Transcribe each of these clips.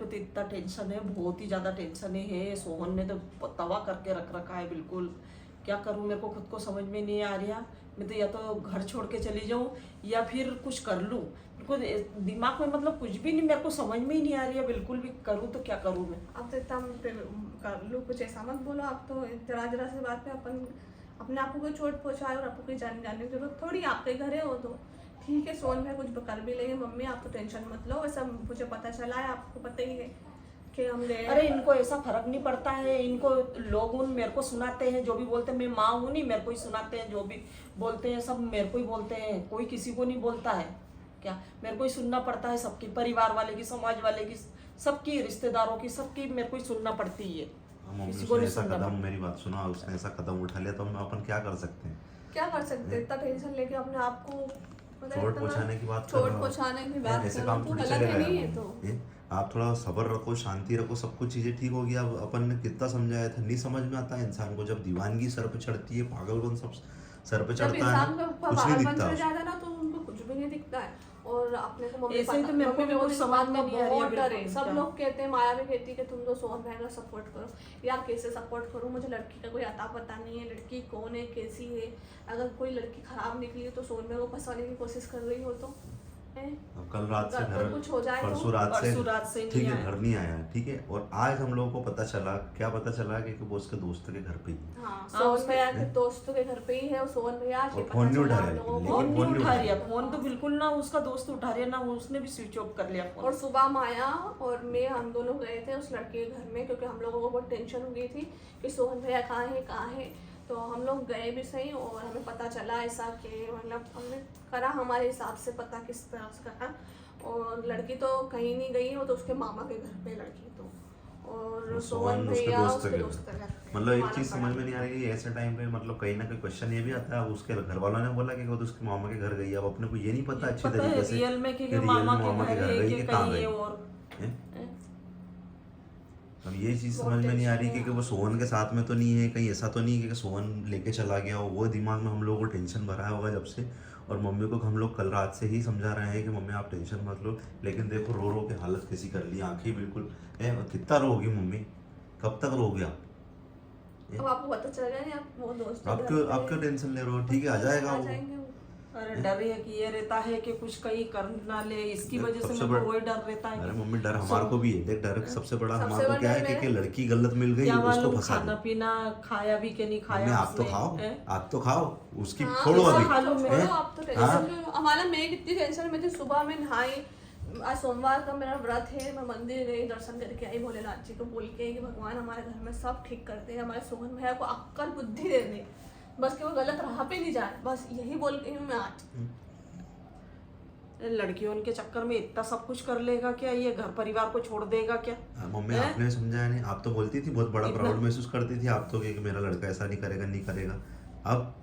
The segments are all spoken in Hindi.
तो इतना टेंशन है, बहुत ही ज़्यादा टेंशन है। सोहन ने तो तवा करके रख रखा है बिल्कुल। क्या करूँ, मेरे को खुद को समझ में नहीं आ रहा। मैं तो या तो घर छोड़ के चली जाऊँ या फिर कुछ कर लूँ। मेरे को दिमाग में मतलब कुछ भी नहीं, मेरे को समझ में ही नहीं आ रही है बिल्कुल भी। करूँ तो क्या करूँ मैं? अब तो इतना कर लो, कुछ ऐसा मत बोलो। आप तो जरा जरा सी बात पे अपन अपने आपको कोई चोट पहुँचाए और आपको कोई जानने की जरूरत थोड़ी। आपके घर है वो तो ठीक है, सोन भाई कुछ कर भी लेंगे। मम्मी आप तो टेंशन मत लो, वैसा मुझे पता चला है, आपको पता ही है कि हम गए। अरे इनको ऐसा फर्क नहीं पड़ता है। इनको लोग मेरे को सुनाते हैं, जो भी बोलते हैं। मैं माँ हूँ नहीं, मेरे को ही सुनाते हैं। जो भी बोलते हैं सब मेरे को ही बोलते हैं, कोई किसी को नहीं बोलता है। क्या मेरे को ही सुनना पड़ता है सबकी, परिवार वाले की, समाज वाले की, सबकी, रिश्तेदारों की, सबकी मेरे को ही सुनना पड़ती है। किसी को उसने नहीं ऐसा सुनना कदम, पड़ता। मेरी बात सुना, उसने ऐसा कदम उठा लिया तो हम अपन क्या कर सकते हैं? क्या कर सकते हैं? इतना टेंशन लेके अपने आप को चोट पहुंचाने की बात कर चोट रहे हो। पहुंचाने की बात ऐसे कर काम तो थोड़ी गलत चलेगा है नहीं यार। है तो आप थोड़ा सब्र रखो, शांति रखो, सब कुछ चीजें ठीक होगी। अब अपन ने कितना समझाया था, नहीं समझ में आता है इंसान को। जब दीवानगी सर पे चढ़ती है, पागलपन सब सर पे जब चढ़ता है इंसान ना, को कुछ नहीं पागलपन दिखता चढ़ उसको। जाता है ना, तो उनको कुछ भी नहीं दिखता है। और अपने को मम्मी ऐसे ही तो मेरे को भी कुछ समझ में नहीं आ रही है बहुत डर है। बिल्कुल। सब क्या? लोग कहते हैं, माया भी कहती है कि तुम तो सोहन भाई का सपोर्ट करो। यार कैसे सपोर्ट करूं? मुझे लड़की का कोई अता पता नहीं है, लड़की कौन है, कैसी है। अगर कोई लड़की खराब निकली तो सोहन भाई को फंसाने की कोशिश कर रही हो तो अब कल रात से घर, कुछ हो जाए तो? परसों रात से नहीं ठीक है, आया। घर नहीं आया, ठीक है। और आज हम लोगों को पता चला, क्या पता चला कि वो उसके दोस्त के घर पे ही है। हाँ, सोहन भैया के दोस्तों के घर पे ही है। और सोहन भैया आज और ये फोन पता नहीं चला उठा हम रहे, लोगों लेकिन को। फोन फोन नहीं नहीं उठा उठा रहा, रहा। फोन तो बिल्कुल ना उसका दोस्त उठा रहा ना, उसने भी स्विच ऑफ कर लिया फोन। और सुबह माया और मैं, हम दोनों गए थे उस लड़के के घर में, क्योंकि हम लोगों को बहुत टेंशन हो गई थी कि सोहन भैया कहाँ है। तो हम लोग गए भी सही और हमें पता चला ऐसा कि मतलब हमने करा हमारे हिसाब से पता किस तरह से करा। और लड़की तो कहीं नहीं गई, वो तो उसके मामा के घर पे लड़की तो। और सोहन उसके भैया दोस्त उसके के दोस्त के घर पे। मतलब एक माना चीज पड़ा। समझ में नहीं आ रही है ऐसे टाइम पे। मतलब कहीं ना कहीं क्वेश्चन ये भी आता है। अब उसके घर वालों ने बोला कि वो तो उसके मामा के घर गई। अब अपने को ये नहीं पता अच्छी पता है तरीके से रियल में कि रियल मामा में के घर है गई कि कि कहाँ कहीं गई। है और हैं? अब ये चीज बहुत समझ में नहीं आ रही टेंशन कि है। वो सोहन के साथ में तो नहीं है, कहीं ऐसा तो नहीं है कि सोहन लेके चला गया हो। वो दिमाग में हम लोगों को टेंशन भरा होगा जब से। और मम्मी को हम लोग कल रात से ही समझा रहे हैं कि मम्मी आप टेंशन मत लो। लेकिन देखो रो रो के हालत कैसी कर ली, आंखें बिल्कुल। कितना रोगी मम्मी, कब तक रोगी आप? अब आपको पता चल गया नहीं, आप वो दोस्त के आप घर क्यों पे- टेंशन ले रहे हो? ठीक है, आ जाएगा वो। जाएंगे वो। अरे डर है कि ये रहता है कि कुछ कहीं कर ना ले, इसकी वजह से सबसे मेरे को बड़ा- वही डर रहता है अरे कि मम्मी डर हमारे को भी है। देख डर सबसे बड़ा सबसे हमारे को बड़ा क्या है डर कि है। लड़की गलत मिल गई, क्या उसको मालूम फंसा खाना दे। पीना खाया भी कि नहीं मम्मी खाया आप तो उसने, खाओ, हैं? आप तो खाओ, उसकी हाँ, छोड़ो वैसा अभी। खा लो, छोड़ो, हैं? आप तो हाँ? टेंशन में। हमारा मैं कितनी टेंशन में थी। सुबह में नहाई, आज सोमवार का मेरा व्रत है, मैं मंदिर गई, दर्शन करके आई भोलेनाथ जी को बोल के कि भगवान हमारे घर में सब ठीक करते हैं, हमारे सोहन भैया को अक्कल बुद्धि दे दे, बस कि वो गलत राह पे नहीं जाए, बस यही बोल के हूँ मैं आज। लड़कियों के चक्कर में इतना सब कुछ कर लेगा क्या? ये घर परिवार को छोड़ देगा क्या? मम्मी हैं? आपने समझाया नहीं। आप तो बोलती थी, बहुत बड़ा इतना- प्राउड महसूस करती थी आप तो कि मेरा लड़का ऐसा नहीं करेगा, नहीं करेगा। अब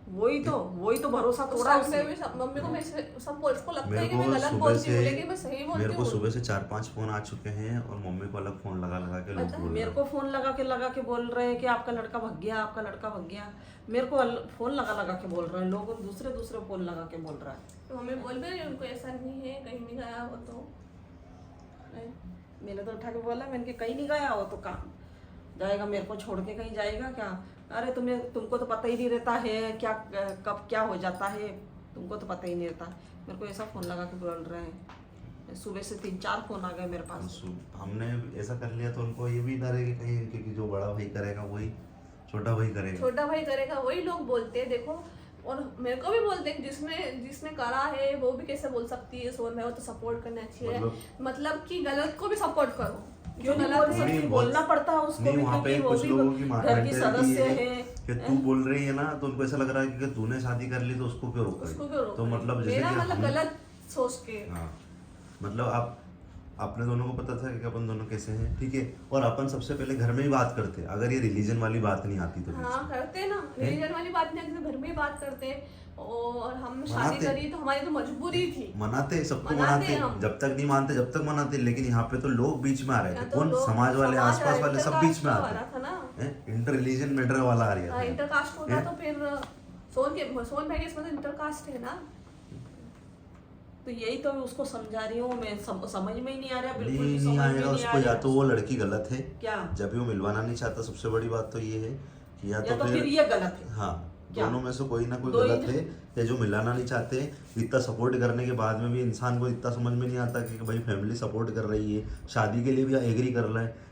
वही तो भरोसा तोड़ा उस उसने। टाइम में भी मम्मी को मैं सब उसको लगता है मेरे कि मैं को गलत सुबह बोलती से हूँ, लेकिन मैं सही बोलती मेरे को हूँ। सुबह से 4-5 फोन आ चुके हैं और मम्मी को अलग फोन लगा लगा के लोग पता है, बोल रहे मेरे हैं। को फोन लगा के बोल रहे हैं कि आपका लड़का भग गया, आपका लड़का भग गया। मेरे को फोन लगा के बोल रहे हैं लोग, दूसरे फोन लगा के बोल रहा है। तो मम्मी बोल भी रही है, उनको ऐसा नहीं है, कहीं नहीं गया वो तो। मैंने तो उठा के बोला, मैंने कि कहीं नहीं गया हो तो कहाँ जाएगा, मेरे को छोड़ के कहीं जाएगा क्या? अरे तुमको तो पता ही नहीं रहता है क्या कब क्या हो जाता है, तुमको तो पता ही नहीं रहता। मेरे को ऐसा फोन लगा के बोल रहे हैं। सुबह से 3-4 फोन आ गए मेरे पास। हमने ऐसा कर लिया तो उनको ये भी डर है कि कहीं, क्योंकि जो बड़ा भाई करेगा वही छोटा भाई करेगा। छोटा भाई करेगा वही लोग बोलते हैं, देखो। और मेरे को भी बोलते हैं जिसने करा है वो भी कैसे बोल सकती है सोहन भाई, वो तो सपोर्ट करना चाहिए। मतलब कि गलत को भी सपोर्ट करो, क्यों नहीं गलत बोल है। सकती? नहीं, बोलना पड़ता है उसको नहीं, भी, वहाँ पे क्योंकि वो कुछ भी लोगों की घर की mentality सदस्य ये है कि तू बोल रही है ना, तो उनको ऐसा लग रहा है कि तूने शादी कर ली तो उसको क्यों रोक उसको रही? क्यों रोक तो रही? मतलब जैसे मेरा कि मतलब हम- गलत सोच के। हाँ, मतलब आप अपने दोनों को पता था कि अपन दोनों कैसे हैं, ठीक है। और अपन सबसे पहले घर में ही बात करते, अगर ये रिलीजन वाली बात नहीं आती तो बीच हाँ में। करते हैं ना, रिलीजन वाली बात नहीं, घर में ही बात करते हैं। और हम शादी मनाते। करी तो हमारी तो मजबूरी थी। मनाते, सबको मनाते मनाते, हम। जब तक नहीं मानते जब तक मनाते। लेकिन यहाँ पे तो लोग बीच में आ रहे थे। यहाँ तो कौन? लोग- समाज वाले, समाज आसपास वाले सब बीच में इंटरकास्ट आते वाला था ना। इंटर रिलीजन मैटर वाला आ रहा हाँ, है। इंटरकास्ट होता हैं? तो फिर सोन भाई के इसमें तो इंटरकास्ट है ना। तो यही तो मैं उसको समझा रही हूँ, मैं समझ में ही नहीं आ रहा, बिल्कुल भी नहीं समझ में आएगा नहीं उसको, आ या रहा। तो वो लड़की गलत है, क्या? जब भी वो मिलवाना नहीं चाहता, सबसे बड़ी बात तो ये है कि या या तो फिर ये गलत है। हाँ, क्या? दोनों में से कोई ना कोई दो ही गलत ना। है, या जो मिलाना नहीं चाहते। इतना सपोर्ट करने के बाद में भी इंसान को इतना समझ में नहीं आता कि भाई फैमिली सपोर्ट कर रही है, शादी के लिए भी एग्री कर रहे हैं।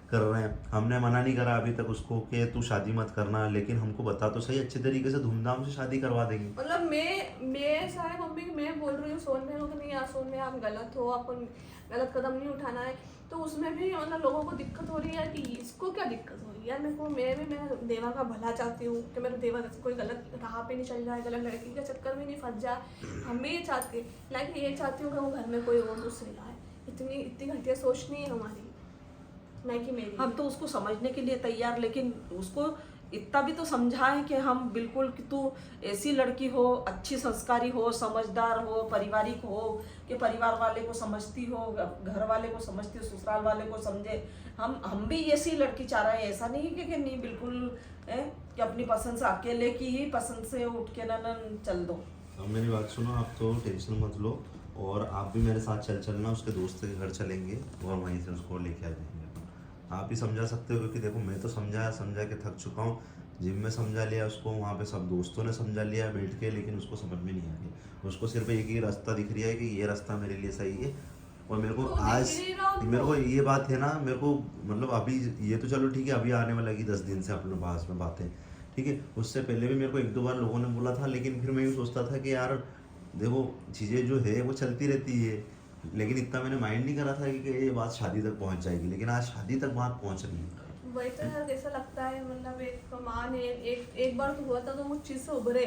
हमने मना नहीं करा अभी तक उसको कि तू शादी मत करना, लेकिन हमको बता तो सही, अच्छे तरीके से धूमधाम से शादी करवा देंगे। मतलब मैं सारे मम्मी मैं बोल रही हूँ सोन भाई को कि नहीं यार सोन भाई आप गलत हो, आपको गलत कदम नहीं उठाना है, तो उसमें भी मतलब लोगों को दिक्कत हो रही है कि इसको क्या दिक्कत हो रही है यार। मेरे को मैं देवा का भला चाहती हूँ कि मेरा देवा कोई गलत राह पे नहीं चल जाए, गलत लड़की के चक्कर में नहीं फंस जाए। हम भी ये चाहते हैं, लाइक ये चाहती हूँ कि वो घर में कोई और दूसरी लाए। इतनी घटिया सोच नहीं है हमारी, नहीं कि मेरी। हम तो उसको समझने के लिए तैयार, लेकिन उसको इतना भी तो समझाएं कि हम बिल्कुल कि तू ऐसी लड़की हो, अच्छी संस्कारी हो, समझदार हो, पारिवारिक हो, कि परिवार वाले को समझती हो, घर वाले को समझती हो, ससुराल वाले को समझे। हम भी ऐसी लड़की चाह रहे हैं, ऐसा नहीं है कि नहीं बिल्कुल है कि अपनी पसंद से, अकेले की ही पसंद से उठ के ना चल दो। अब मेरी बात सुनो, आप तो टेंशन मत लो, और आप भी मेरे साथ चलना, उसके दोस्त के घर चलेंगे और वहीं से उसको लेके आ जाएंगे। आप ही समझा सकते हो, क्योंकि देखो मैं तो समझा के थक चुका हूँ। जिम में समझा लिया उसको, वहाँ पे सब दोस्तों ने समझा लिया बैठ के, लेकिन उसको समझ में नहीं आ रही। उसको सिर्फ एक ही रास्ता दिख रहा है कि ये रास्ता मेरे लिए सही है। और मेरे को आज मेरे को ये बात है ना, मेरे को मतलब अभी ये तो चलो ठीक है, अभी आने वाला लगी 10 दिन से अपने पास में बातें, ठीक है। उससे पहले भी मेरे को 1-2 बार लोगों ने बोला था, लेकिन फिर मैं ये सोचता था कि यार देखो चीज़ें जो है वो चलती रहती है, लेकिन इतना मैंने माइंड नहीं करा था कि ये बात शादी तक पहुंच जाएगी, लेकिन आज शादी तक बात पहुंच रही है। वही तो यार कैसा लगता है, मतलब एक माँ ने एक बार तो हुआ था तो वो चीज़ से उभरे,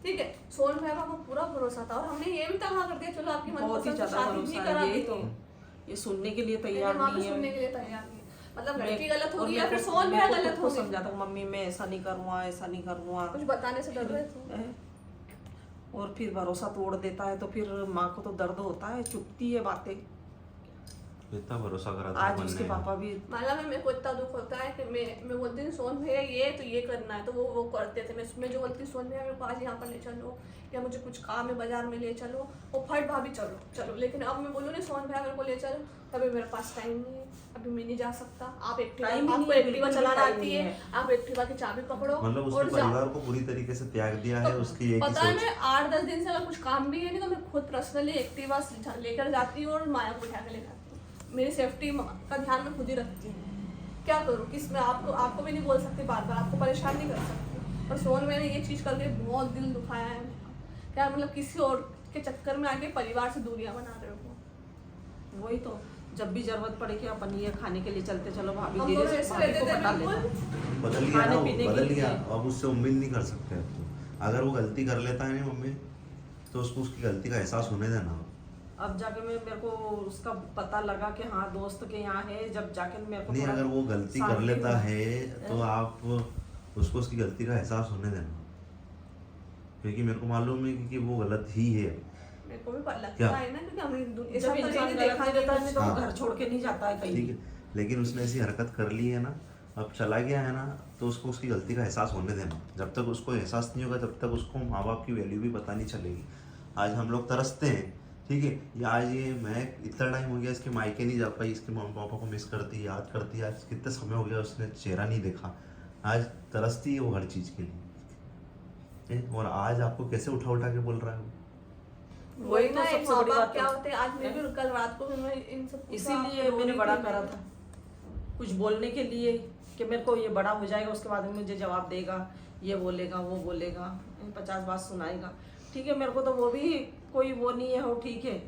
ठीक है। सोन भाई को पूरा भरोसा था, और हमने ये भी तहा कर दिया चलो आपकी बहुत ही मनपसंद ज्यादा शादी भी भरोसा करा है, यही देंगे। तो ये सुनने के लिए तैयार वहाँ पे नहीं सुनने है। के लिए तैयार नहीं, मतलब मैं- लड़की गलत और होगी मेरे या फिर को- सोन मेरे भाई को गलत खुद को होगी। समझाता मम्मी मैं ऐसा नहीं करूँगा, ऐसा नहीं करूँगा, कुछ बताने से डर रहे थे। और फिर भरोसा तोड़ देता है, तो फिर माँ को तो दर्द होता है, चुपती है बातें। इतना भरोसा करा था आज अपन उसके ने। पापा भी माला में मेरे को इतना दुख होता है कि मैं बोलती हूँ सोन भैया ये तो ये करना है, तो वो करते थे। मैं जो बोलती हूँ सोन भैया मेरे को आज यहाँ पर ले चलो, या मुझे कुछ काम है बाजार में ले चलो, वो फट भाभी चलो। लेकिन अब मैं बोलूँ नहीं सोन भैया मेरे को ले चलो, अभी मेरे पास टाइम नहीं है, अभी मैं नहीं जा सकता। आप आपको एक्टिवा चलाना आती है, आप एक्टिवा की चाबी पकड़ो मतलब उसने और परिवार को पूरी तरीके से त्याग दिया है, उसकी एक ही पता है सोच। मैं 8-10 दिन से अगर कुछ काम भी है नहीं तो मैं खुद पर्सनली एक्टिवा लेकर जाती हूँ और माया को उठा के ले जाती हूँ। मेरी सेफ्टी का ध्यान मैं खुद ही रखती हूँ। क्या करूँ, किस में आपको भी नहीं बोल सकती, बार बार आपको परेशान नहीं कर सकती। और सोन मैंने ये चीज़ करके बहुत दिल दुखाया है मेरा। क्या मतलब किसी और के चक्कर में आके परिवार से दूरियां बना रहे हो। वही तो, जब भी जरूरत पड़े कि अपन ये खाने के लिए चलते, चलो भाभी हम धीरे दोनों से ऐसे भाभी रहते को थे बता बिल्कुल। लेना। बदल गया ना, खाने वो पीने के बदल लिए। गया, अब उससे उम्मीद नहीं कर सकते अब तो। अगर वो गलती कर लेता है ना मम्मी, तो उसको उसकी गलती का एहसास होने देना। अब जाके मेरे को उसका पता लगा कि हाँ दोस्त के यहाँ है, जब जाके मेरे को नहीं, थोड़ा अगर वो गलती कर शांति लेता हुआ। है तो आप उसको उसकी गलती का एहसास होने देना, क्योंकि मेरे को मालूम है कि वो गलत ही है। मेरे को भी लगता क्या? है ना, क्योंकि हमने ऐसा जब तो इंसान नहीं गलत देखा नहीं रहता है नहीं तो वो हाँ। घर छोड़ के नहीं जाता है कहीं ठीक भी। है, लेकिन उसने ऐसी हरकत कर ली है ना, अब चला गया है ना, तो उसको उसकी गलती का एहसास होने देना। जब तक उसको एहसास नहीं होगा तब तक उसको माँ बाप की वैल्यू भी पता नहीं चलेगी। आज हम लोग तरसते हैं, ठीक है, ये आज ये मैं इतना टाइम हो गया इसके मायके नहीं जा पाई, इसके मम्मी पापा को मिस करती, याद करती, आज कितने समय हो गया उसने चेहरा नहीं देखा, आज तरसती है वो हर चीज़ के लिए। और आज आपको कैसे उठा उठा के बोल रहा है वो? वही तो ना, एक सबसे बड़ी माँ बाप बात क्या है। होते हैं। आज मैं भी कल रात को भी मैं इन सब इसीलिए मैंने बड़ा करा था, कुछ बोलने के लिए कि मेरे को ये बड़ा हो जाएगा, उसके बाद में मुझे जवाब देगा, ये बोलेगा वो बोलेगा, 50 बात सुनाएगा। ठीक है, मेरे को तो वो भी कोई वो नहीं है, हो ठीक है,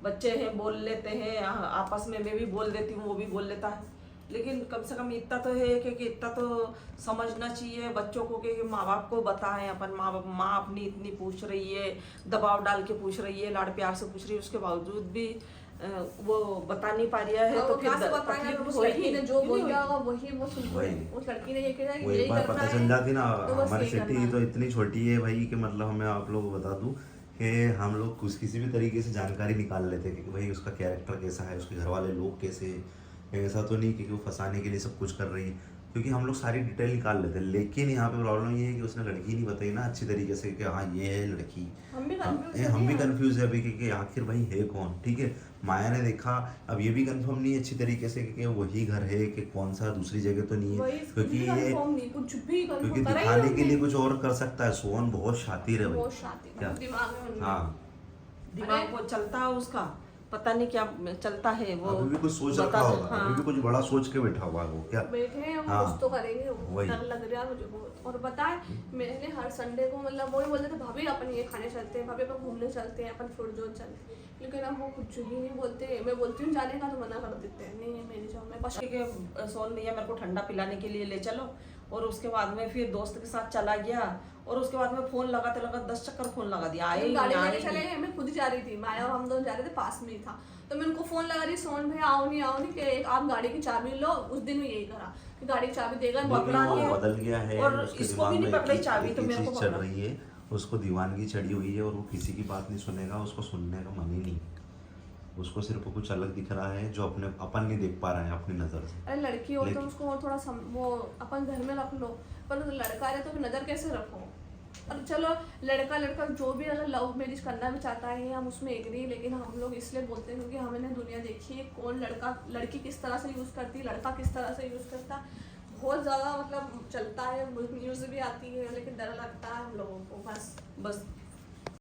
बच्चे हैं बोल लेते हैं आपस में, मैं भी बोल देती हूँ वो भी बोल लेता है, लेकिन कम से कम इतना तो है कि इतना तो समझना चाहिए बच्चों को कि माँ बाप को बताएं। अपन माँ अपनी इतनी पूछ रही है, दबाव डाल के पूछ रही है, लाड प्यार से पूछ रही है, उसके बावजूद भी वो बता नहीं पा रहा है, तो फिर तकलीफ उस होगी। लड़की ने जो क्यों नहीं बोला होगी? होगा वही वो सुन वही। उस लड़की ने ये कहा कि वो यही एक बार करना पता है, चल जाती ना, तो बस हमारी यही सिटी करना तो है। इतनी छोटी है भाई कि मतलब मैं आप लोगों को बता दूं कि हम लोग कुछ किसी भी तरीके से जानकारी निकाल लेते हैं कि भाई उसका कैरेक्टर कैसा है, उसके घर वाले लोग कैसे हैं। ऐसा तो नहीं कि वो फंसाने के लिए सब कुछ कर रही है। क्योंकि हम लोग सारी डिटेल निकाल लेते हैं, लेकिन यहाँ पे प्रॉब्लम ये है कि उसने लड़की नहीं बताई ना अच्छी तरीके से कि हाँ ये है लड़की। हम भी हाँ, confused हम भी हैं। कंफ्यूज है अभी कि आखिर भाई है कौन। ठीक है, माया ने देखा, अब ये भी कंफर्म नहीं है अच्छी तरीके से कि वही घर है कि कौन सा दूसरी जगह तो नहीं है, वही क्योंकि ये कंफर्म नहीं, कुछ भी क्योंकि कंफर्म करा ही दिखाने के नहीं लिए हमने। कुछ और कर सकता है। सोहन बहुत शातिर है भाई। बहुत शातिर क्या? दिमाग में उनमें। हाँ, दिमाग वो चलता है उसका, पता नहीं क्या चलता है वो। अभी भी कुछ सोच रखा बता- होगा, हाँ। अभी भी कुछ बड़ा सोच के बैठा हुआ है वो। क्या बैठे हैं वो, हाँ, कुछ तो करेंगे वो, वही। डर लग रहा है मुझे बहुत। और बताए मैंने हर संडे को मतलब वही बोलते थे भाभी अपन ये खाने चलते हैं, भाभी अपन घूमने चलते हैं, अपन फ्रूट जोन चलते हैं, लेकिन अब वो कुछ ही नहीं बोलते। मैं बोलती हूँ जाने का तो मना कर देते हैं, नहीं मैं नहीं जाऊँ, मैं बस ठीक है, सोन भैया मेरे को ठंडा पिलाने के लिए ले चलो, और उसके बाद में फिर दोस्त के साथ चला गया, और उसके बाद में फोन लगाते लगाते 10 चक्कर फोन लगा दिया, आए ही गाड़ी नहीं, आए लेके ही चले नहीं। गए, मैं खुद ही जा रही थी, माया और हम दोनों जा रहे थे, पास में ही था। तो मैं उनको फोन लगा रही, सोन भाई आओ नहीं कि आप गाड़ी की चाबी लो। उस दिन भी यही करा कि गाड़ी की चाबी देगा, लेकिन पकड़ा वो नहीं है। बदल गया है, और उसके इसको दिमाग भी नहीं में पकड़ी एक ही- चाबी, एक तो ही मेरे को चीज चल पकड़ा। रही है, उसको दीवानगी चढ़ी हुई है और वो किसी की बात नहीं सुनेगा, उसको सुनने का मन ही नहीं। उसको सिर्फ कुछ अलग दिख रहा है जो अपन नहीं देख पा रहे हैं अपनी नजर से। अरे लड़की हो तो लेकिन- उसको और थोड़ा वो अपन घर में रख लो, पर लड़का है तो नजर कैसे रखो। और चलो लड़का जो भी अगर लव मैरिज करना भी चाहता है हम उसमें एग्री, लेकिन हम लोग इसलिए बोलते हैं क्योंकि हमने दुनिया देखी है, कौन लड़की किस तरह से यूज़ करती है, लड़का किस तरह से यूज़ करता है। बहुत ज़्यादा मतलब चलता है, न्यूज़ भी आती है, लेकिन डर लगता है हम लोगों को। बस बस